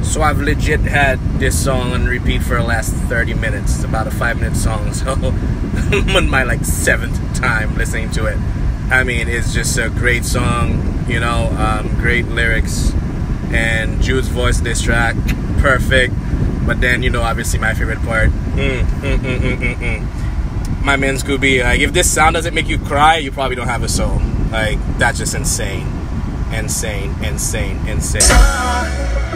So I've legit had this song on repeat for the last 30 minutes. It's about a 5-minute song, so I'm on my like 7th time listening to it. I mean, it's just a great song, you know, great lyrics, and Jude's voice this track, perfect. But then, you know, obviously my favorite part, my man Scooby, like, if this sound doesn't make you cry, you probably don't have a soul. Like, that's just insane. Insane, insane, insane.